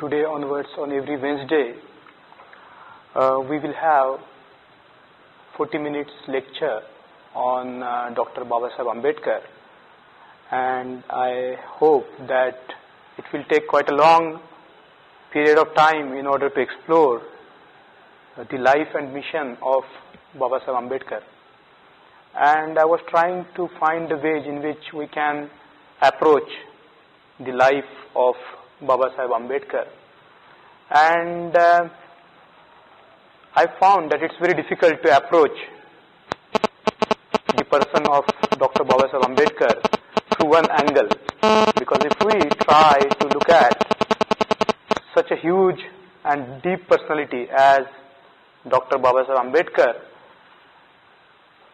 today onwards on every Wednesday, we will have 40 minutes lecture on Dr. Babasaheb Ambedkar, and I hope that it will take quite a long period of time in order to explore the life and mission of Babasaheb Ambedkar. And I was trying to find a way in which we can approach the life of Babasaheb Ambedkar. And I found that it's very difficult to approach the person of Dr. Babasaheb Ambedkar through one angle. Because if we try to look at such a huge and deep personality as Dr. Babasaheb Ambedkar,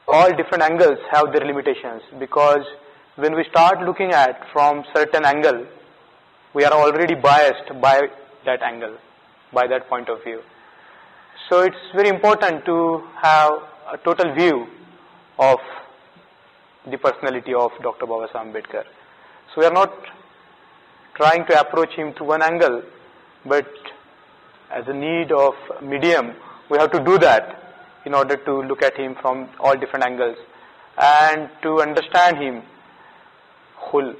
all different angles have their limitations, because when we start looking at from certain angle, we are already biased by that angle, by that point of view. So it's very important to have a total view of the personality of Dr. Babasaheb Ambedkar. So we are not trying to approach him through one angle, but as a need of medium, we have to do that in order to look at him from all different angles and to understand him whole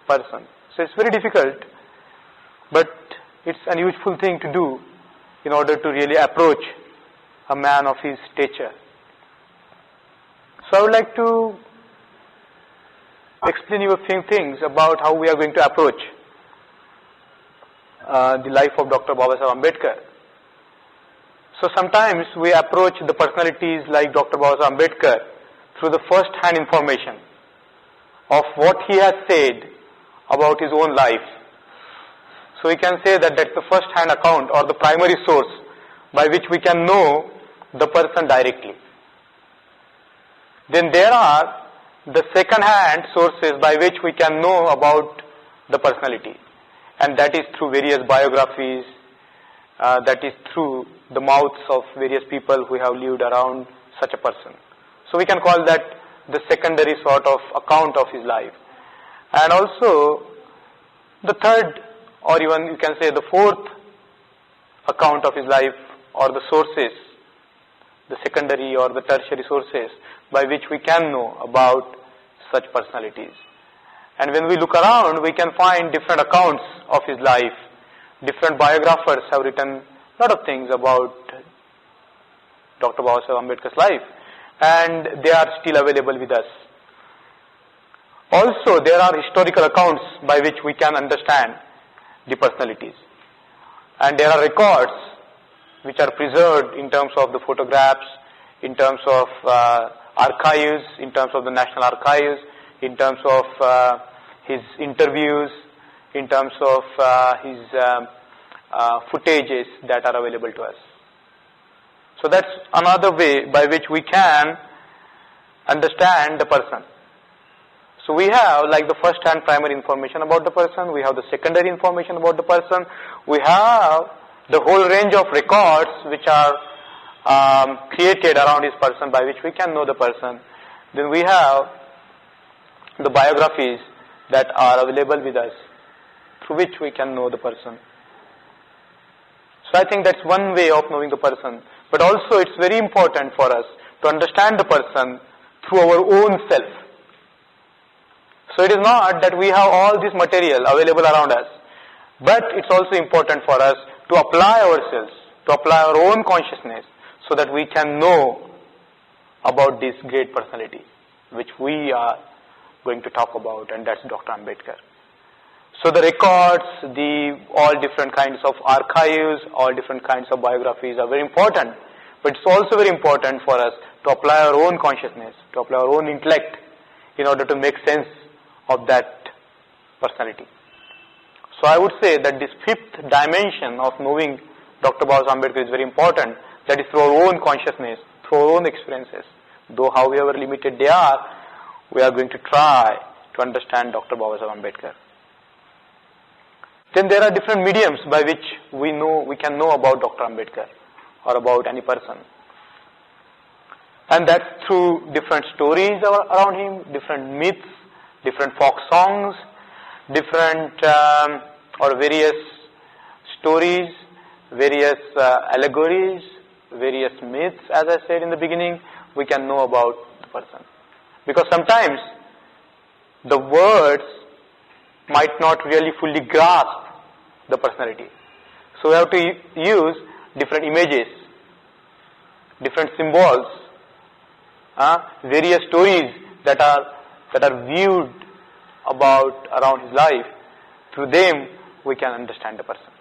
person. So it's very difficult, but it's a useful thing to do in order to really approach a man of his stature. So I would like to explain you a few things about how we are going to approach the life of Dr. Babasaheb Ambedkar. So sometimes we approach the personalities like Dr. Babasaheb Ambedkar through the first-hand information of what he has said about his own life. So we can say that that's the first-hand account or the primary source by which we can know the person directly. Then there are the second-hand sources by which we can know about the personality, and that is through various biographies, that is through the mouths of various people who have lived around such a person. So we can call that the secondary sort of account of his life. And also the third, or even you can say the fourth account of his life, or the sources, the secondary or the tertiary sources by which we can know about such personalities. And when we look around, we can find different accounts of his life. Different biographers have written a lot of things about Dr. Babasaheb Ambedkar's life, and they are still available with us. Also, there are historical accounts by which we can understand the personalities. And there are records which are preserved in terms of the photographs, in terms of archives, in terms of the National Archives, in terms of his interviews, in terms of his footages that are available to us. So that's another way by which we can understand the person. So we have like the first-hand primary information about the person, we have the secondary information about the person, we have the whole range of records which are created around his person by which we can know the person. Then we have the biographies that are available with us, through which we can know the person. So I think that's one way of knowing the person. But also it's very important for us to understand the person through our own self. So it is not that we have all this material available around us, but it's also important for us to apply ourselves, to apply our own consciousness, so that we can know about this great personality, which we are going to talk about, and that's Dr. Ambedkar. So the records, all different kinds of archives, all different kinds of biographies are very important, but it's also very important for us to apply our own consciousness, to apply our own intellect in order to make sense of that personality. So I would say that this fifth dimension of knowing Dr. Babasaheb Ambedkar is very important, that is through our own consciousness, through our own experiences. Though however limited they are, we are going to try to understand Dr. Babasaheb Ambedkar. Then there are different mediums by which we can know about Dr. Ambedkar or about any person. And that's through different stories around him, different myths, different folk songs, different or various stories, various allegories, various myths, as I said in the beginning, we can know about the person. Because sometimes the words might not really fully grasp the personality. So we have to use different images, different symbols, various stories that are viewed around his life. Through them, we can understand the person.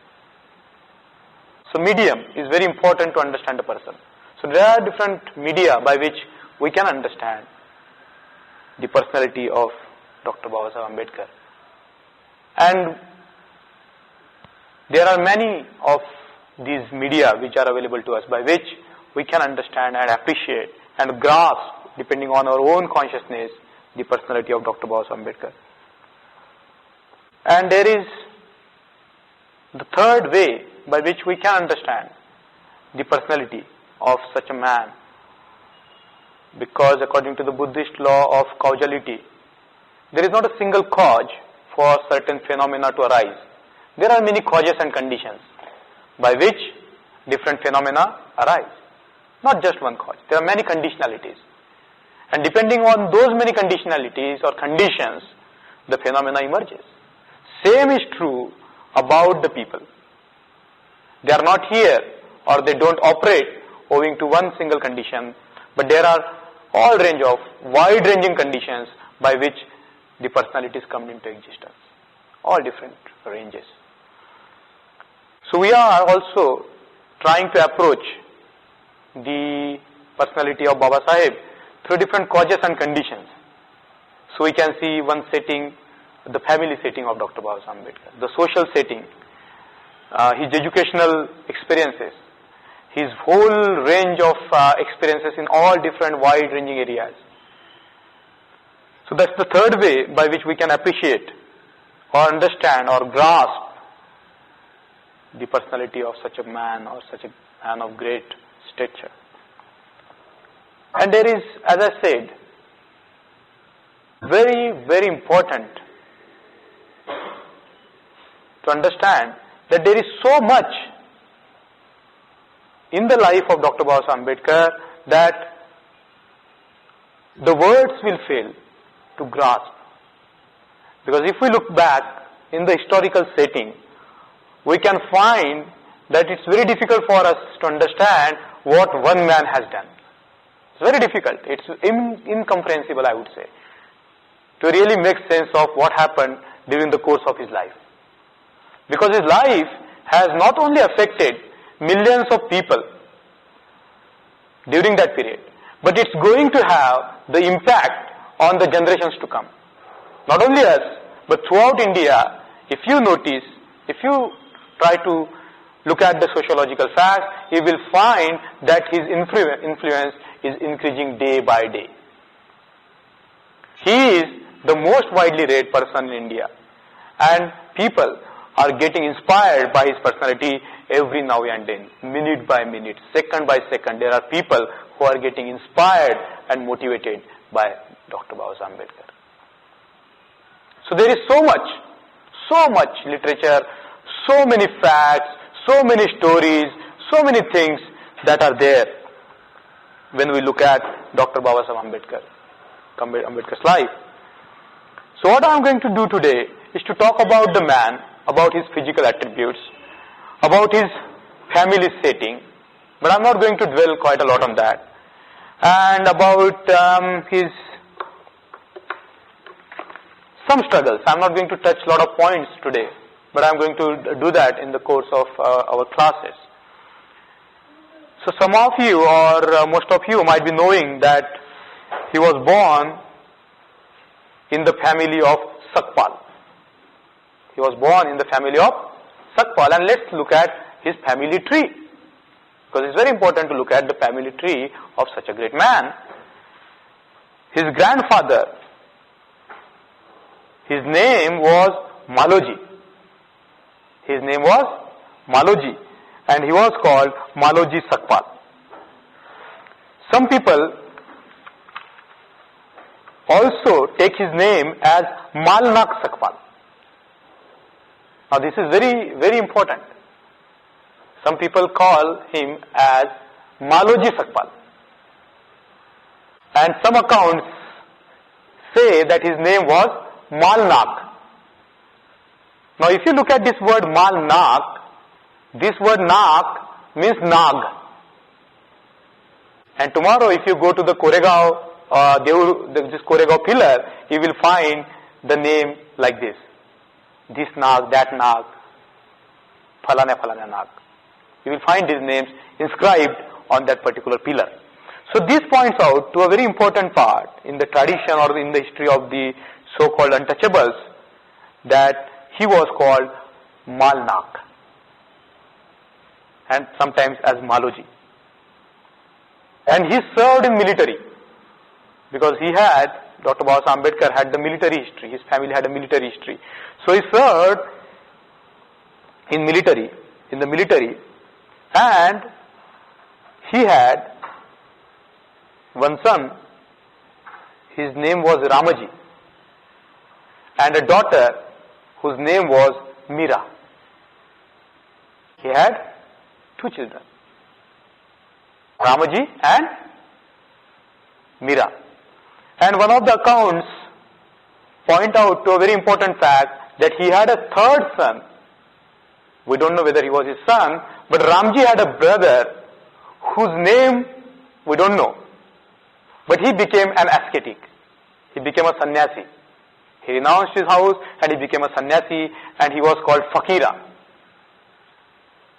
So medium is very important to understand the person. So there are different media by which we can understand the personality of Dr. Babasaheb Ambedkar. And there are many of these media which are available to us by which we can understand and appreciate and grasp, depending on our own consciousness, the personality of Dr. Babasaheb Ambedkar. And there is the third way by which we can understand the personality of such a man, because according to the Buddhist law of causality, there is not a single cause for certain phenomena to arise. There are many causes and conditions by which different phenomena arise. Not just one cause. There are many conditionalities. And depending on those many conditionalities or conditions, the phenomena emerges. Same is true about the people. They are not here or they don't operate owing to one single condition, but there are all range of wide-ranging conditions by which the personalities come into existence. All different ranges. So we are also trying to approach the personality of Babasaheb through different causes and conditions. So we can see one setting, the family setting of Dr. Babasaheb Ambedkar, the social setting, his educational experiences, his whole range of experiences in all different wide-ranging areas. So that's the third way by which we can appreciate or understand or grasp the personality of such a man or such a man of great stature. And there is, as I said, very, very important to understand that there is so much in the life of Dr. Babasaheb Ambedkar that the words will fail to grasp. Because if we look back in the historical setting, we can find that it's very difficult for us to understand what one man has done. It's very difficult. It's incomprehensible, I would say, to really make sense of what happened during the course of his life. Because his life has not only affected millions of people during that period, but it's going to have the impact on the generations to come. Not only us, but throughout India. If you notice, if you try to look at the sociological facts, you will find that his influence is increasing day by day. He is the most widely read person in India, and people are getting inspired by his personality every now and then, minute by minute, second by second. There are people who are getting inspired and motivated by Dr. Babasaheb Ambedkar. So there is so much literature, so many facts, so many stories, so many things that are there when we look at Dr. Babasaheb Ambedkar's life. So what I am going to do today is to talk about the man, about his physical attributes, about his family setting, but I am not going to dwell quite a lot on that, and about his some struggles. I am not going to touch a lot of points today, but I am going to do that in the course of our classes. So some of you or most of you might be knowing that he was born in the family of Sakpal. He was born in the family of Sakpal, and let's look at his family tree, because it's very important to look at the family tree of such a great man. His grandfather, his name was Maloji. His name was Maloji, and he was called Maloji Sakpal. Some people also take his name as Malnak Sakpal. Now this is very, very important. Some people call him as Maloji Sakpal. And some accounts say that his name was Malnak. Now if you look at this word Malnak, this word Nak means Nag. And tomorrow if you go to the Koregaon, this Koregaon pillar, you will find the name like this. This Nag, that Nag, Falana Falana Nag. You will find these names inscribed on that particular pillar. So this points out to a very important part in the tradition or in the history of the so-called untouchables, that he was called Malnak and sometimes as Maloji. And he served in military because Dr. Babasaheb Ambedkar had the military history. His family had a military history. So he served in the military, and he had one son. His name was Ramaji, and a daughter whose name was Meera. He had two children, Ramaji and Meera. And one of the accounts point out to a very important fact that he had a third son. We don't know whether he was his son, but Ramji had a brother whose name we don't know. But he became an ascetic. He became a sannyasi. He renounced his house and he became a sannyasi, and he was called Fakira.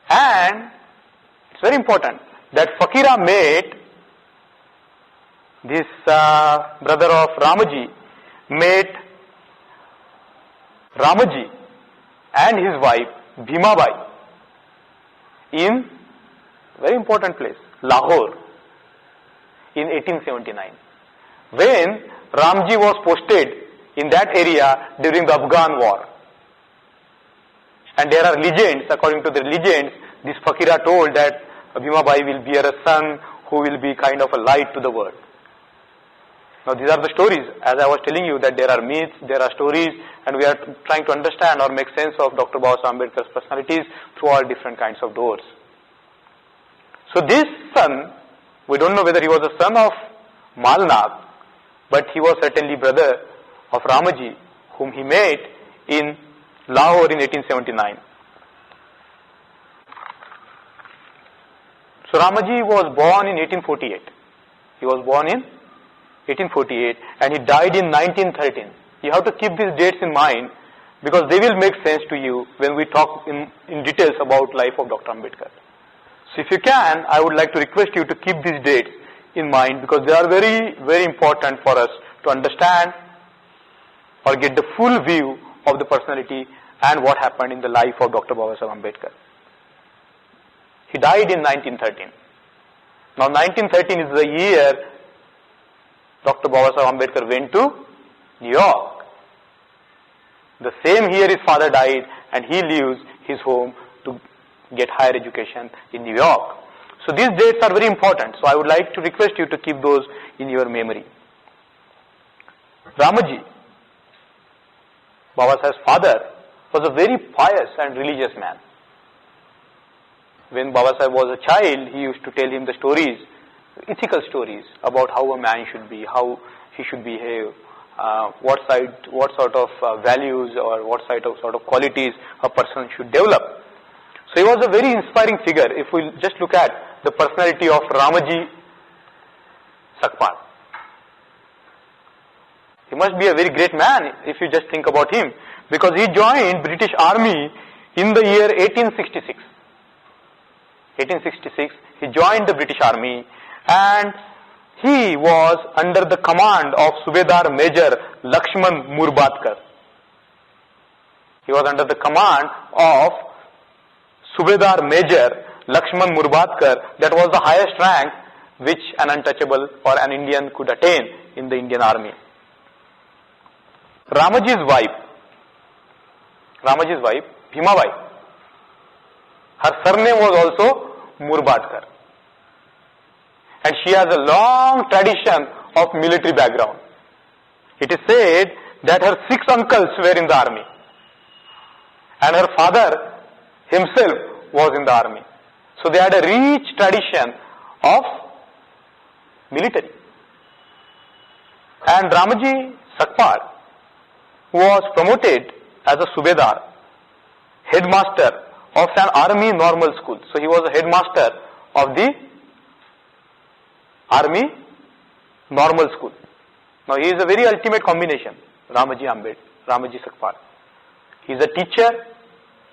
And it's very important that Fakira met this brother of Ramaji, met Ramaji and his wife Bhimabai in very important place, Lahore, in 1879, when Ramji was posted in that area during the Afghan war. And there are legends, according to the legends, this Fakira told that Bhimabai will bear a son who will be kind of a light to the world. Now these are the stories, as I was telling you, that there are myths, there are stories, and we are trying to understand or make sense of Dr. Babasaheb Ambedkar's personalities through all different kinds of doors. So this son, we don't know whether he was a son of Malnak, but he was certainly brother of Ramaji, whom he met in Lahore in 1879. So Ramaji was born in 1848. He was born in 1848 and he died in 1913. You have to keep these dates in mind because they will make sense to you when we talk in details about life of Dr. Ambedkar. So if you can, I would like to request you to keep these dates in mind because they are very, very important for us to understand or get the full view of the personality and what happened in the life of Dr. Babasaheb Ambedkar. He died in 1913. Now 1913 is the year Dr. Babasaheb Ambedkar went to New York. The same year his father died and he leaves his home to get higher education in New York. So these dates are very important. So I would like to request you to keep those in your memory. Ramaji, Babasaheb's father, was a very pious and religious man. When Babasaheb was a child, he used to tell him the stories, ethical stories about how a man should be, how he should behave, what sort of values or what sort of qualities a person should develop. So he was a very inspiring figure. If we just look at the personality of Ramaji Sakpal, he must be a very great man if you just think about him, because he joined British Army in the year 1866. 1866, he joined the British Army and he was under the command of Subedar Major Lakshman Murbatkar. He was under the command of Subedar Major Lakshman Murbatkar. That was the highest rank which an untouchable or an Indian could attain in the Indian Army. Ramaji's wife, Bhimabai, her surname was also Murbatkar. And she has a long tradition of military background. It is said that her 6 uncles were in the army. And her father himself was in the army. So they had a rich tradition of military. And Ramaji Sakpal was promoted as a Subedar, headmaster of an army normal school. So he was a headmaster of the army normal school. Now he is a very ultimate combination, Ramaji Sakpal. He is a teacher,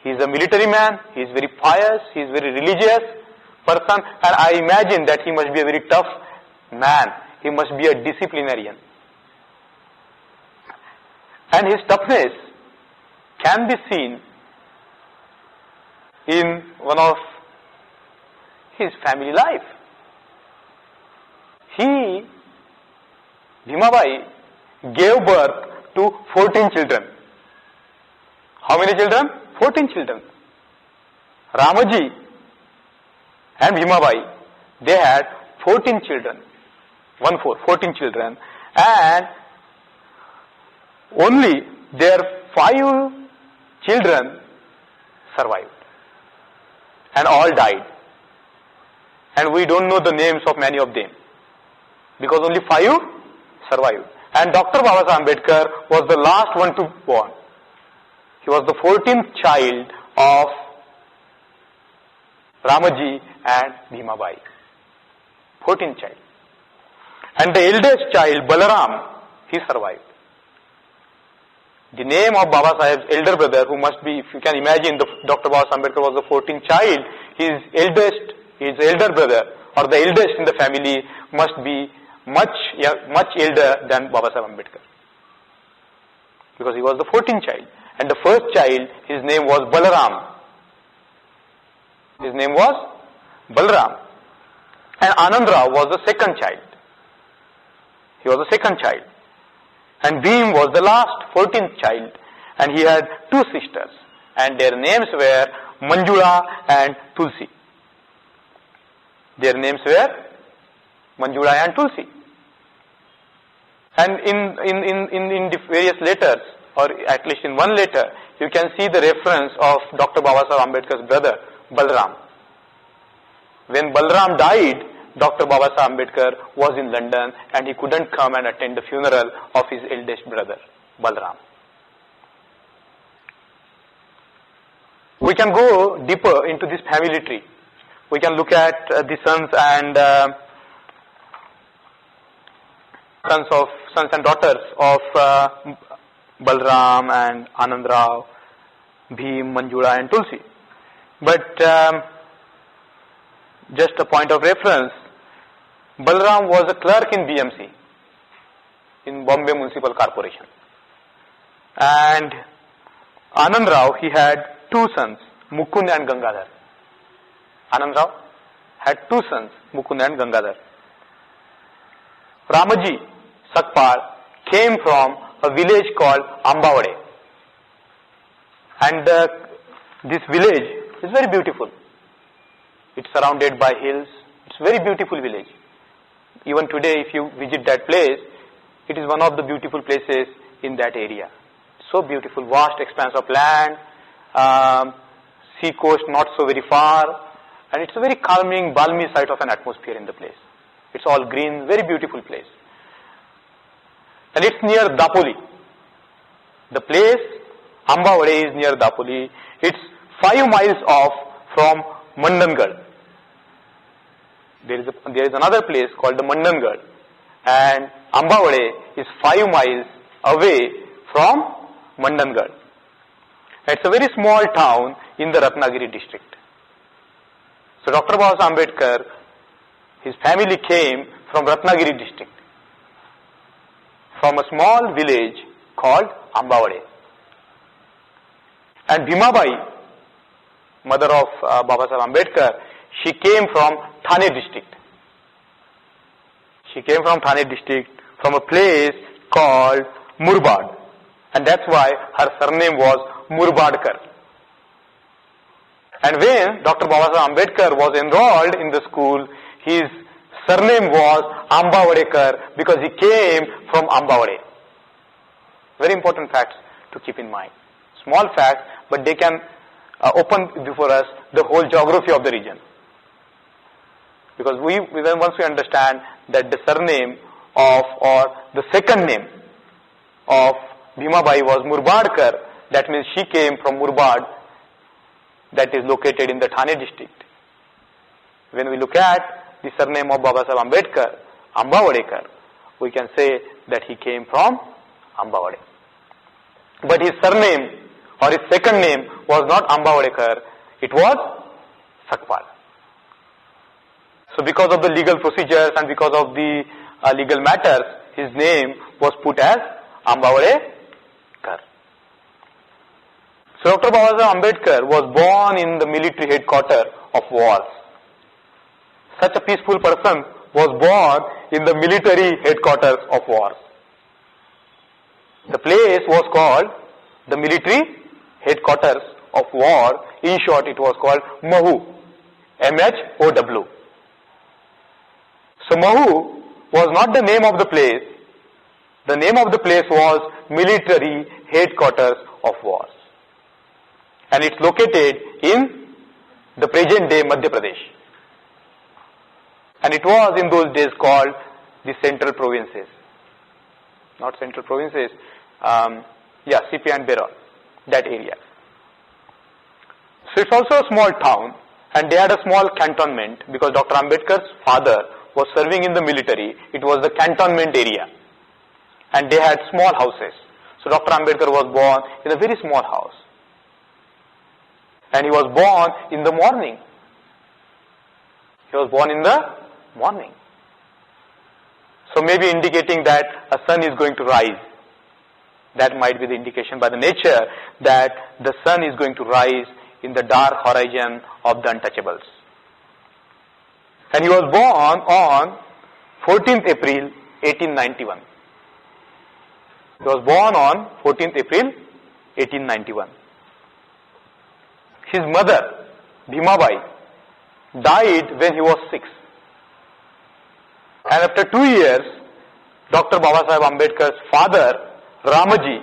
he is a military man, he is very pious, he is very religious person, and I imagine that he must be a very tough man. He must be a disciplinarian. And his toughness can be seen in one of his family life. He, Bhimabai, gave birth to 14 children. How many children? 14 children. Ramaji and Bhimabai, they had 14 children. 14 children. And only their 5 children survived. And all died. And we don't know the names of many of them. Because only 5 survived. And Dr. Babasaheb Ambedkar was the last one to born. He was the 14th child of Ramaji and Bhimabai. 14th child. And the eldest child, Balaram, he survived. The name of Babasaheb's elder brother, who must be, if you can imagine, Dr. Babasaheb Ambedkar was the 14th child, his elder brother, or the eldest in the family, must be much elder than Babasaheb Ambedkar. Because he was the 14th child. And the first child, his name was Balaram. His name was Balaram. And Anandrao was the second child. He was the second child. And Bhim was the last 14th child. And he had 2 sisters. And their names were Manjula and Tulsi. Their names were Manjula and Tulsi. And in the various letters, or at least in one letter, you can see the reference of Dr. Babasaheb Ambedkar's brother, Balaram. When Balaram died, Dr. Babasaheb Ambedkar was in London and he couldn't come and attend the funeral of his eldest brother, Balaram. We can go deeper into this family tree. We can look at the sons and daughters of Balaram and Anandrao, Bhim, Manjula and Tulsi. But just a point of reference, Balaram was a clerk in BMC, in Bombay Municipal Corporation. And Anandrao, he had 2 sons, Mukund and Gangadhar. Anandrao had 2 sons, Mukund and Gangadhar. Ramaji Sakpal came from a village called Ambavade. And this village is very beautiful. It's surrounded by hills. It's a very beautiful village. Even today, if you visit that place, it is one of the beautiful places in that area. So beautiful, vast expanse of land, sea coast not so very far, and it's a very calming, balmy site of an atmosphere in the place. It's all green, very beautiful place. And it's near Dapoli. The place, Ambavade, is near Dapoli. It's 5 miles off from Mandangarh. There is another place called the Mandangarh, and Ambavade is 5 miles away from Mandangarh. It's a very small town in the Ratnagiri district. So Dr. Babasaheb Ambedkar, his family came from Ratnagiri district, from a small village called Ambavade. And Bhimabai, mother of Babasaheb Ambedkar, she came from Thane district. She came from Thane district, from a place called Murbad. And that's why her surname was Murbadkar. And when Dr. Babasaheb Ambedkar was enrolled in the school, his surname was Ambavadekar because he came from Ambavade. Very important facts to keep in mind. Small facts, but they can open before us the whole geography of the region. Because once we understand that the surname of, or the second name of Bhimabai was Murbadkar, that means she came from Murbad, that is located in the Thane district. When we look at the surname of Babasaheb Ambedkar, Ambavadekar, we can say that he came from Ambavade. But his surname or his second name was not Ambavadekar, it was Sakpal. So because of the legal procedures and because of the legal matters, his name was put as Ambavadekar. So Dr. Babasaheb Ambedkar was born in the military headquarters of wars. Such a peaceful person was born in the military headquarters of wars. The place was called the military headquarters of war. In short, it was called Mahu, M-H-O-W. So Mahu was not the name of the place. The name of the place was military headquarters of wars. And it's located in the present day Madhya Pradesh. And it was in those days called the Central Provinces. Not Central Provinces, CP and Berar, that area. So it's also a small town, and they had a small cantonment because Dr. Ambedkar's father was serving in the military. It was the cantonment area, and they had small houses. So Dr. Ambedkar was born in a very small house, and he was born in the morning. He was born in the morning. So maybe indicating that a sun is going to rise. That might be the indication by the nature that the sun is going to rise in the dark horizon of the untouchables. And he was born on 14th April 1891. He was born on 14th April 1891. His mother, Bhimabai, died when he was 6. And after 2 years, Dr. Babasaheb Ambedkar's father, Ramaji,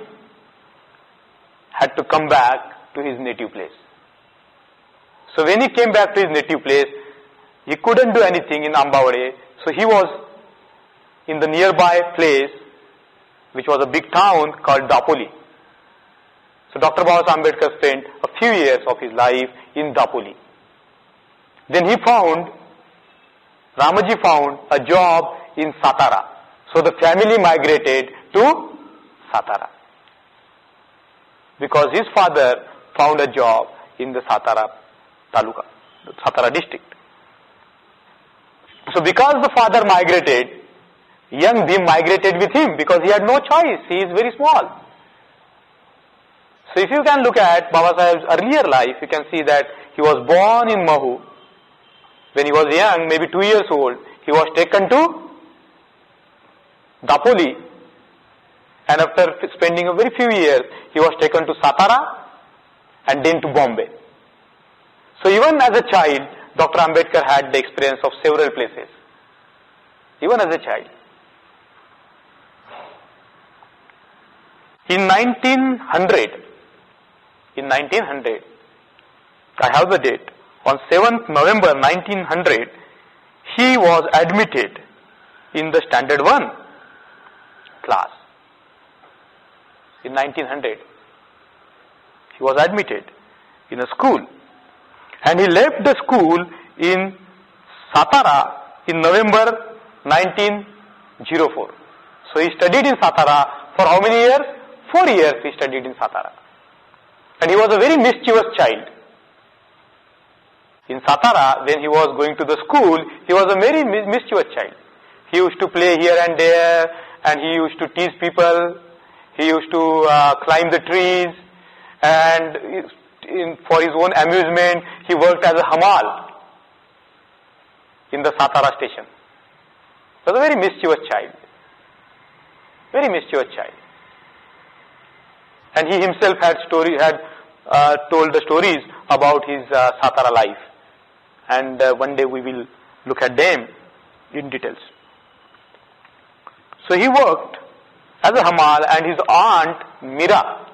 had to come back to his native place. So when he came back to his native place, he couldn't do anything in Ambavade. So he was in the nearby place, which was a big town called Dapoli. So Dr. Babasaheb Ambedkar spent a few years of his life in Dapoli. Then Ramaji found a job in Satara. So the family migrated to Satara, because his father found a job in the Satara Taluka, the Satara district. So because the father migrated, young Bhim migrated with him because he had no choice. He is very small. So if you can look at Babasaheb's earlier life, you can see that he was born in Mahu. When he was young, maybe 2 years old, he was taken to Dapoli, and after spending a very few years, he was taken to Satara and then to Bombay. So even as a child, Dr. Ambedkar had the experience of several places. Even as a child. In 1900, I have the date, on 7th November 1900, he was admitted in the Standard 1 class. In 1900, he was admitted in a school, and he left the school in Satara in November 1904. So he studied in Satara for how many years? 4 years he studied in Satara. And he was a very mischievous child. In Satara, when he was going to the school, he was a very mischievous child. He used to play here and there, and he used to tease people. He used to climb the trees, and for his own amusement, he worked as a hamal in the Satara station. He was a very mischievous child. Very mischievous child. And he himself had told the stories about his Satara life. And one day we will look at them in details. So he worked as a hamal, and his aunt Mira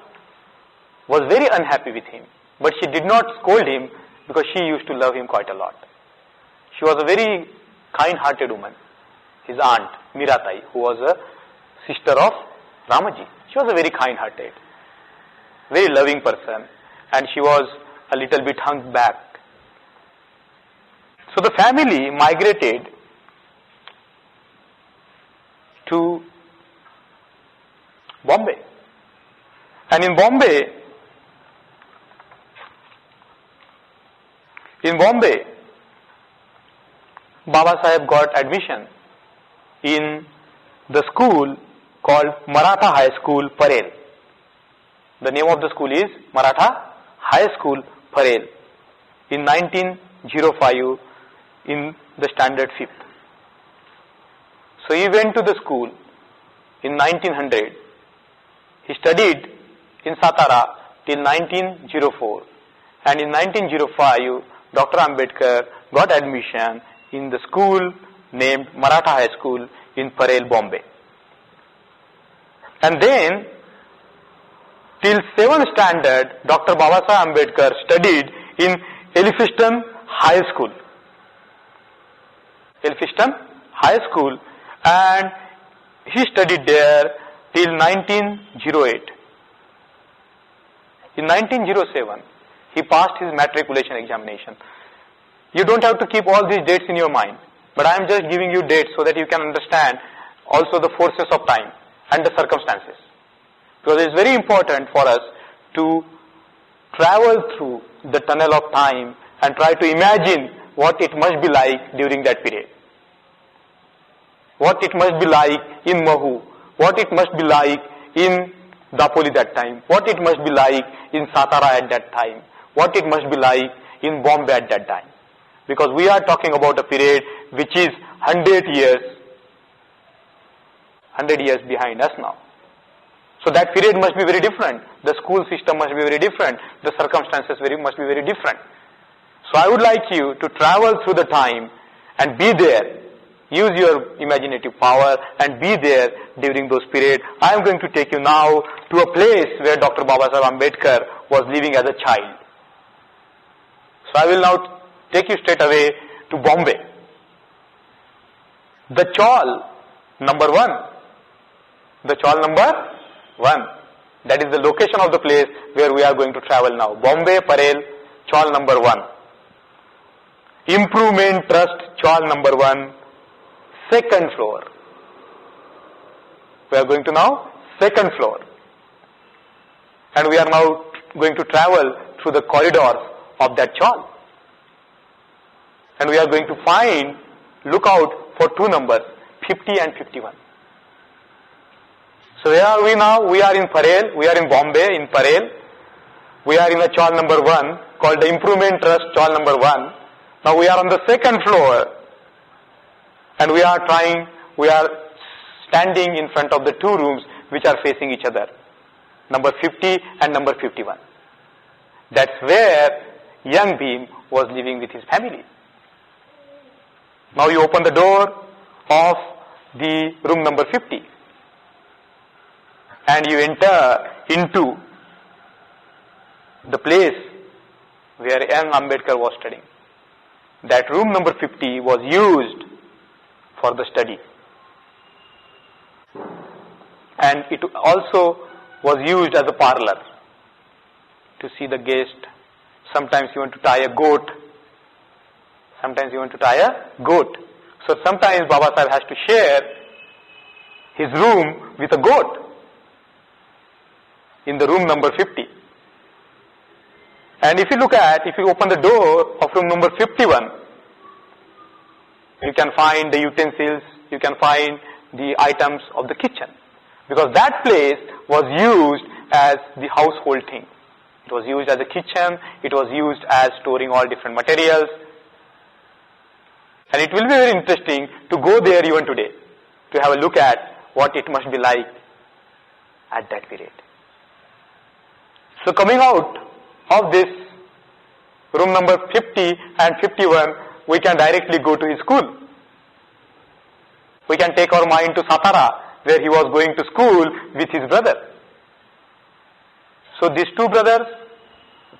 was very unhappy with him. But she did not scold him because she used to love him quite a lot. She was a very kind-hearted woman, his aunt, Miratai, who was a sister of Ramaji. She was a very kind-hearted, very loving person, and she was a little bit hung back. So the family migrated to Bombay. And in Bombay, Babasaheb got admission in the school called Maratha High School, Parel. The name of the school is Maratha High School, Parel, in 1905 in the standard 5th. So he went to the school in 1900. He studied in Satara till 1904, and in 1905 Dr. Ambedkar got admission in the school named Maratha High School in Parel, Bombay. And then till 7th standard Dr. Babasaheb Ambedkar studied in Elphinstone High School. Elphinstone High School, and he studied there till 1908. In 1907, he passed his matriculation examination. You don't have to keep all these dates in your mind, but I am just giving you dates so that you can understand also the forces of time and the circumstances. Because it is very important for us to travel through the tunnel of time and try to imagine what it must be like during that period. What it must be like in Mahu, what it must be like in Dapoli that time, what it must be like in Satara at that time, what it must be like in Bombay at that time. Because we are talking about a period which is 100 years behind us now. So that period must be very different. The school system must be very different. The circumstances must be very different. So I would like you to travel through the time and be there. Use your imaginative power and be there during those periods. I am going to take you now to a place where Dr. Babasaheb Ambedkar was living as a child. So I will now take you straight away to Bombay. The chawl number 1. The chawl number 1. That is the location of the place where we are going to travel now. Bombay, Parel, chawl number 1. Improvement Trust, chawl number 1. 2nd floor. We are going to now 2nd floor. And we are now going to travel through the corridors of that chawl. And we are going to look out for 2 numbers, 50 and 51. So where are we now? We are in Parel, we are in Bombay, in Parel. We are in a chawl number 1 called the Improvement Trust, chawl number 1. Now we are on the 2nd floor. And we are standing in front of the 2 rooms which are facing each other. Number 50 and number 51. That's where young Bhim was living with his family. Now you open the door of the room number 50. And you enter into the place where young Ambedkar was studying. That room number 50 was used for the study. And it also was used as a parlor to see the guest. Sometimes you want to tie a goat. So sometimes Babasaheb has to share his room with a goat in the room number 50. And if you open the door of room number 51, you can find the utensils, you can find the items of the kitchen. Because that place was used as the household thing. It was used as a kitchen, it was used as storing all different materials. And it will be very interesting to go there even today, to have a look at what it must be like at that period. So coming out of this room number 50 and 51, we can directly go to his school. We can take our mind to Satara, where he was going to school with his brother. So these 2 brothers,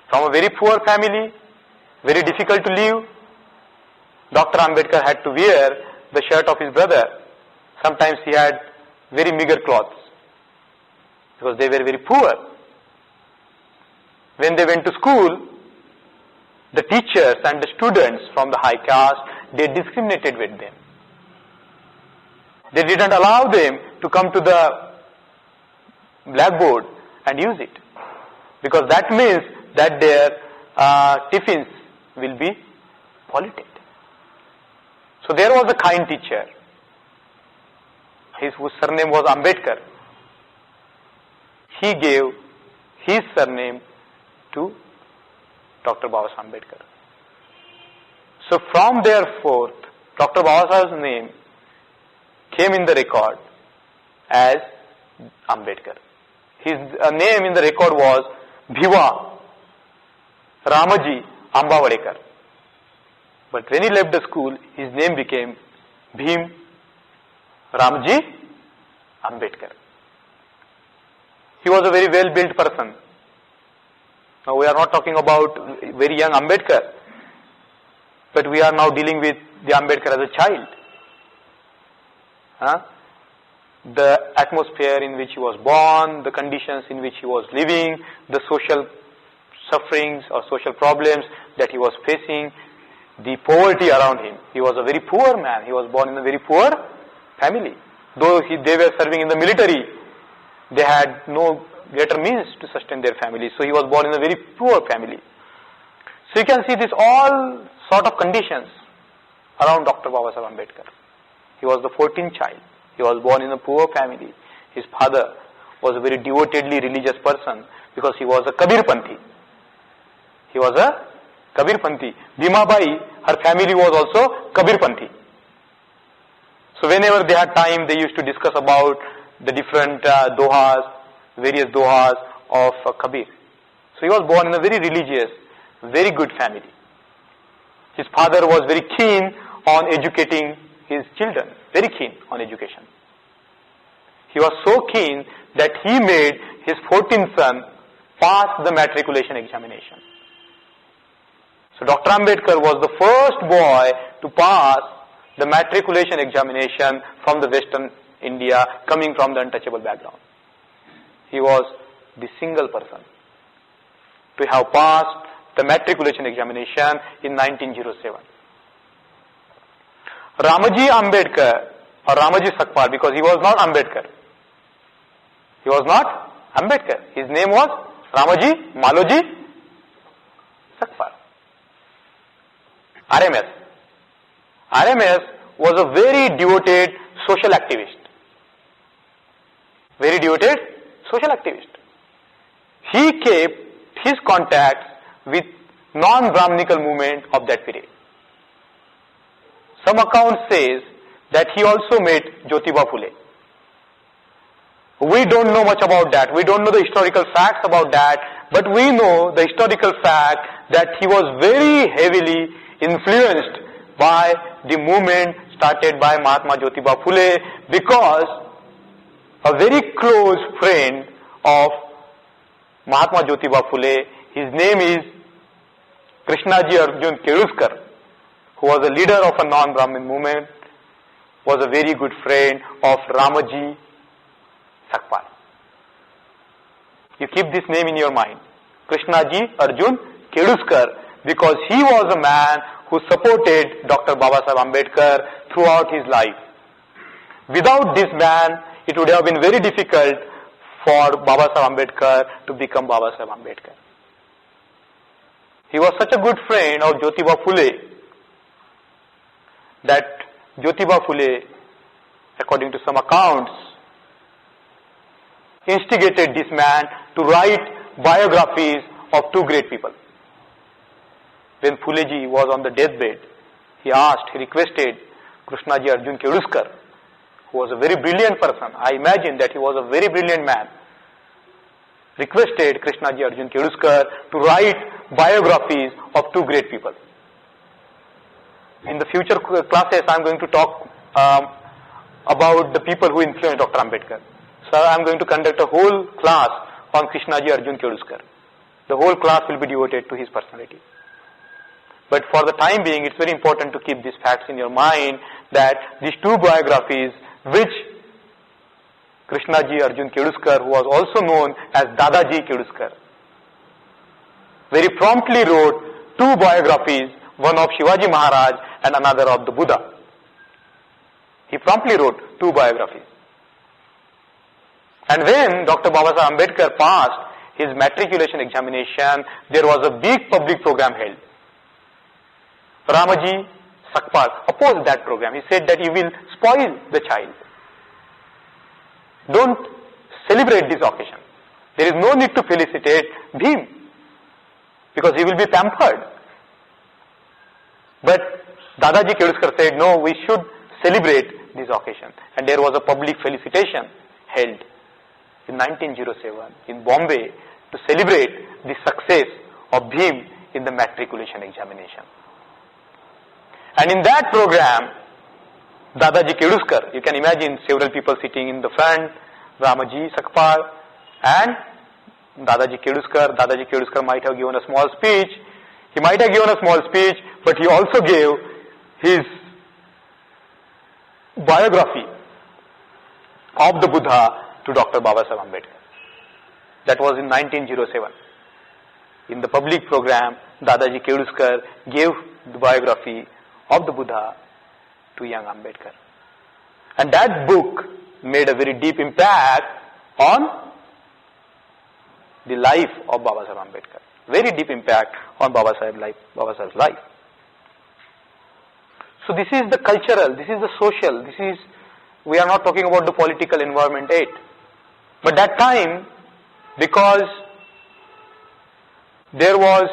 from a very poor family, very difficult to live, Dr. Ambedkar had to wear the shirt of his brother. Sometimes he had very meager clothes because they were very poor. When they went to school, the teachers and the students from the high caste, they discriminated with them. They didn't allow them to come to the blackboard and use it, because that means that their tiffins will be polluted. So there was a kind teacher, whose surname was Ambedkar. He gave his surname to Dr. Babasaheb Ambedkar. So from thereforth, Dr. Babasaheb's name came in the record as Ambedkar. His name in the record was Bhiva Ramaji Ambedkar. But when he left the school, his name became Bhim Ramji Ambedkar. He was a very well-built person. Now we are not talking about very young Ambedkar, but we are now dealing with the Ambedkar as a child. The atmosphere in which he was born, the conditions in which he was living, the social sufferings or social problems that he was facing, the poverty around him. He was a very poor man. He was born in a very poor family. Though they were serving in the military, they had no greater means to sustain their family. So he was born in a very poor family. So you can see this all sort of conditions around Dr. Babasaheb Ambedkar. He was the 14th child. He was born in a poor family. His father was a very devotedly religious person because he was a Kabirpanthi. He was a Kabirpanthi. Bhimabai, her family was also Kabirpanthi. So whenever they had time, they used to discuss about the different dohas, various dohas of Kabir. So he was born in a very religious, very good family. His father was very keen on educating his children, very keen on education. He was so keen that he made his 14th son pass the matriculation examination. So Dr. Ambedkar was the first boy to pass the matriculation examination from the Western India, coming from the untouchable background. He was the single person to have passed the matriculation examination in 1907. Ramaji Ambedkar, or Ramaji Sakpal, because he was not Ambedkar. He was not Ambedkar. His name was Ramaji Maloji Sakpal. RMS. RMS was a very devoted social activist. Very devoted social activist. He kept his contacts with non-Brahminical movement of that period. Some account says that he also met Jyotiba Phule. We don't know much about that. We don't know the historical facts about that, but we know the historical fact that he was very heavily influenced by the movement started by Mahatma Jyotiba Phule, because a very close friend of Mahatma Jyotiba Phule, his name is Krishnaji Arjun Keruskar, who was a leader of a non-Brahmin movement, was a very good friend of Ramaji Sakpal. You keep this name in your mind, Krishnaji Arjun Keruskar, because he was a man who supported Dr. Babasaheb Ambedkar throughout his life. Without this man, it would have been very difficult for Babasaheb Ambedkar to become Babasaheb Ambedkar. He was such a good friend of Jyotiba Phule that Jyotiba Phule, according to some accounts, instigated this man to write biographies of two great people. When Phuleji was on the deathbed, he requested Krishnaji Arjun Keruskar, who was a very brilliant person. I imagine that he was a very brilliant man. Requested Krishnaji Arjun Keruskar to write biographies of two great people. In the future classes, I am going to talk about the people who influenced Dr. Ambedkar. So I am going to conduct a whole class on Krishnaji Arjun Keruskar. The whole class will be devoted to his personality. But for the time being, it's very important to keep these facts in your mind that these two biographies, which Krishnaji Arjun Keduskar, who was also known as Dadaji Keduskar, very promptly wrote two biographies, one of Shivaji Maharaj and another of the Buddha. He promptly wrote two biographies. And when Dr. Babasaheb Ambedkar passed his matriculation examination, there was a big public program held. Ramaji Sakpal opposed that program. He said that you will spoil the child. Don't celebrate this occasion. There is no need to felicitate Bhim because he will be pampered. But Dadaji Keduskar said, no, we should celebrate this occasion. And there was a public felicitation held in 1907 in Bombay to celebrate the success of Bhim in the matriculation examination. And in that program, Dadaji Keduskar, you can imagine several people sitting in the front, Ramaji Sakpal and Dadaji Keduskar. Dadaji Keduskar might have given a small speech. He might have given a small speech, but he also gave his biography of the Buddha to Dr. Babasaheb Ambedkar. That was in 1907. In the public program, Dadaji Keduskar gave the biography of the Buddha to young Ambedkar. And that book made a very deep impact on the life of Babasaheb Ambedkar. Very deep impact on Babasaheb's life. So this is the cultural, this is the social, we are not talking about the political environment yet. But that time, because there was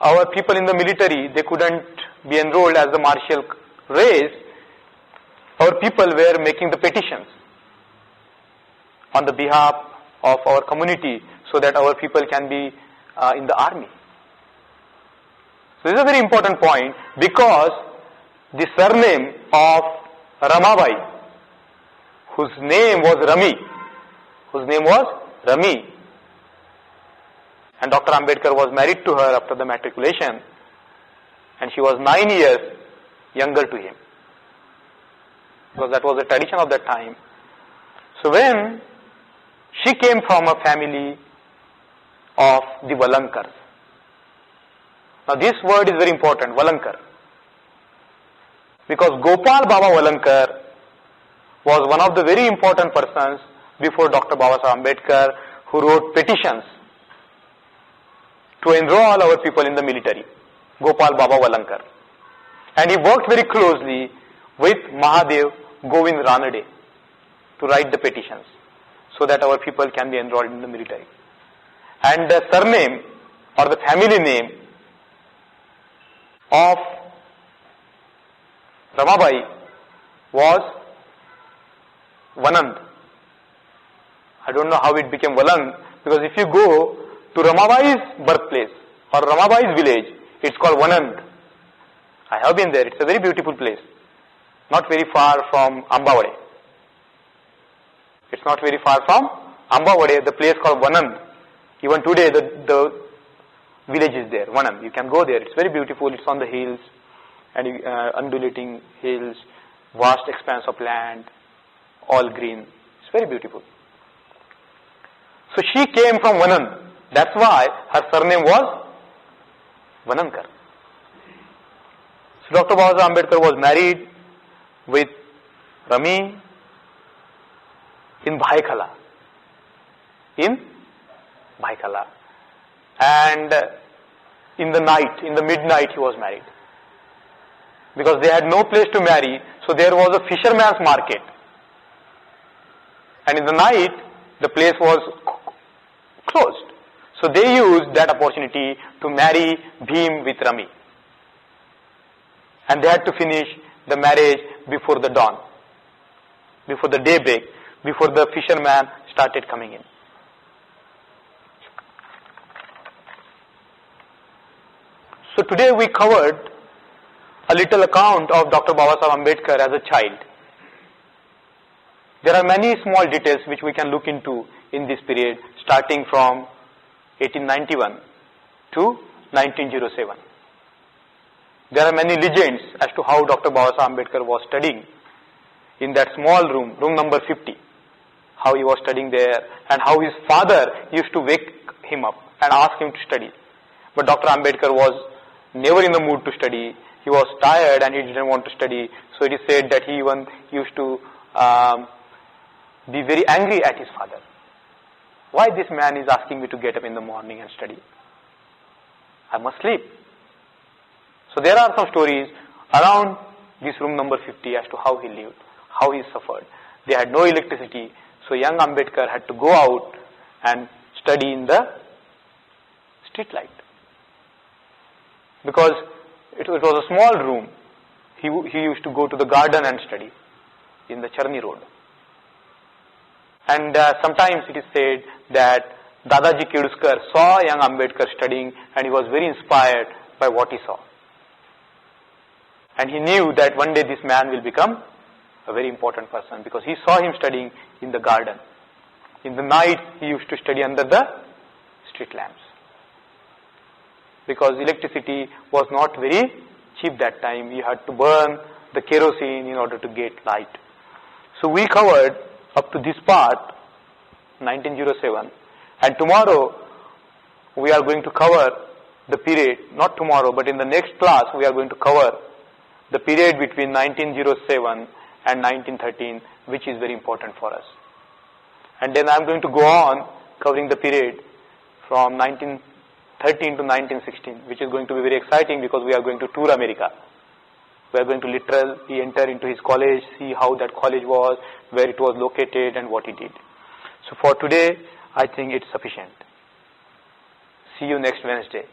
our people in the military, they couldn't be enrolled as the martial race, our people were making the petitions on the behalf of our community so that our people can be in the army. So this is a very important point because the surname of Ramabai, whose name was Rami, and Dr. Ambedkar was married to her after the matriculation, and she was 9 years younger to him, because that was the tradition of that time. So when she came from a family of the Valankars. Now this word is very important, Valankar, because Gopal Baba Valankar was one of the very important persons before Dr. Babasaheb Ambedkar who wrote petitions to enroll our people in the military, Gopal Baba Valankar. And he worked very closely with Mahadev Govind Ranade to write the petitions so that our people can be enrolled in the military. And the surname or the family name of Ramabai was Vanand. I don't know how it became Valang, because if you go to Ramabai's birthplace or Ramabai's village, it's called Vanand. I have been there. It's a very beautiful place. Not very far from Ambavade. It's not very far from Ambavade, the place called Vanand. Even today the village is there, Vanand. You can go there. It's very beautiful. It's on the hills and undulating hills, vast expanse of land, all green. It's very beautiful. So she came from Vanand. That's why her surname was Vanankar. So Dr. Babasaheb Ambedkar was married with Rami in Bhaikhala. And in the midnight he was married. Because they had no place to marry, so there was a fisherman's market. And in the night, the place was closed. So they used that opportunity to marry Bhim with Rami. And they had to finish the marriage before the dawn, before the daybreak, before the fisherman started coming in. So today we covered a little account of Dr. Babasaheb Ambedkar as a child. There are many small details which we can look into in this period, starting from 1891 to 1907. There are many legends as to how Dr. Babasaheb Ambedkar was studying in that small room, room number 50. How he was studying there and how his father used to wake him up and ask him to study. But Dr. Ambedkar was never in the mood to study. He was tired and he didn't want to study. So it is said that he even used to be very angry at his father. Why this man is asking me to get up in the morning and study? I must sleep. So there are some stories around this room number 50 as to how he lived, how he suffered. They had no electricity, so young Ambedkar had to go out and study in the street light. Because it was a small room, he used to go to the garden and study in the Charni Road. And sometimes it is said that Dadaji Keduskar saw young Ambedkar studying and he was very inspired by what he saw. And he knew that one day this man will become a very important person because he saw him studying in the garden. In the night he used to study under the street lamps. Because electricity was not very cheap that time. You had to burn the kerosene in order to get light. So we covered up to this part, 1907. And tomorrow we are going to cover the period, not tomorrow, but in the next class we are going to cover the period between 1907 and 1913, which is very important for us. And then I am going to go on covering the period from 1913 to 1916, which is going to be very exciting because we are going to tour America. We are going to literally enter into his college, see how that college was, where it was located and what he did. So for today, I think it's sufficient. See you next Wednesday.